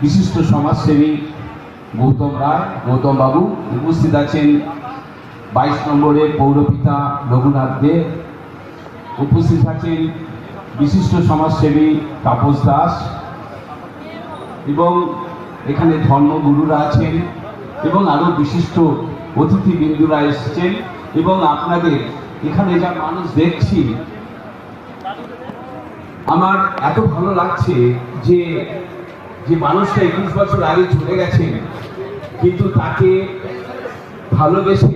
বিশিষ্ট সমাজসেবী গৌতম রায়, গৌতম বাবু উপস্থিত আছেন। 22 নম্বরের পৌরপিতা রঘুনাথ দে উপস্থিত আছেন। বিশিষ্ট সমাজসেবী তাপস দাস এবং এখানে ধর্মগুরুরা আছেন এবং আরও বিশিষ্ট অতিথিবৃন্দুরা এসেছেন। এবং আপনাদের এখানে যা মানুষ দেখছি, আমার এত ভালো লাগছে যে যে মানুষটা 21 বছর আগে চলে গেছেন, কিন্তু তাকে ভালোবেসে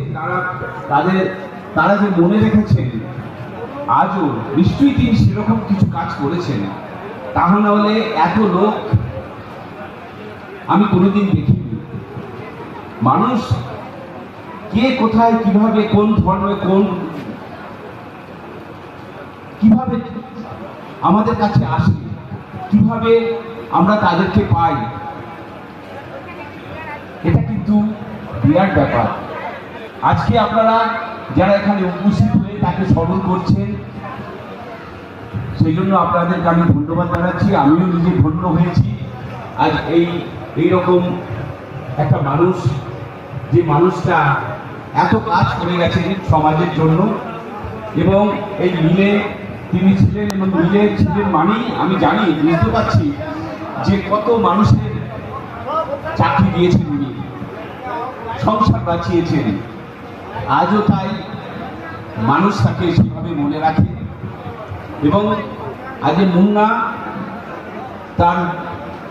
তারা যে মনে রেখেছেন, আজও নিশ্চয়ই তিনি সেরকম কিছু কাজ করেছেন। তাহলে হলে এত লোক আমি কোনোদিন দেখিনি। মানুষ কে কোথায় কিভাবে কোন ধর্মে কিভাবে আমাদের কাছে আসে, কিভাবে আমরা তাদেরকে পাই, এটা কিন্তু বিরাট ব্যাপার। আজকে আপনারা যারা এখানে উপস্থিত হয়ে তাকে স্মরণ করছেন, সেই জন্য আপনাদেরকে আমি ধন্যবাদ জানাচ্ছি। আমিও নিজে ধন্য হয়েছি আজ এইরকম একটা মানুষ, যে মানুষটা এত কাজ করে গেছেন সমাজের জন্য। এবং এই মিলে তিনি ছিলেন, এবং মিলে ছিলেন মানেই আমি জানি, বুঝতে পারছি যে কত মানুষের চাকরি দিয়েছেন উনি, সংসার বাঁচিয়েছেন। আজও তাই মানুষ তাকে সেভাবে মনে রাখে। এবং আজ মুন্না, তার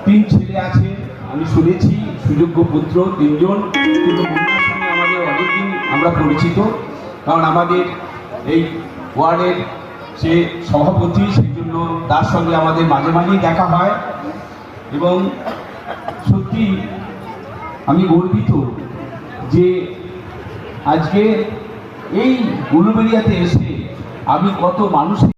3 ছেলে আছে, আমি শুনেছি, সুযোগ্য পুত্র 3 জন। কিন্তু মুন্নার সঙ্গে আমাদের অনেকদিন আমরা পরিচিত, কারণ আমাদের এই ওয়ার্ডের সে সভাপতি, সেই জন্য তার সঙ্গে আমাদের মাঝে মাঝেই দেখা হয়। এবং সত্যি আমি গর্বিত যে আজকে এই উলুবেড়িয়াতে এসে আমি কত মানুষ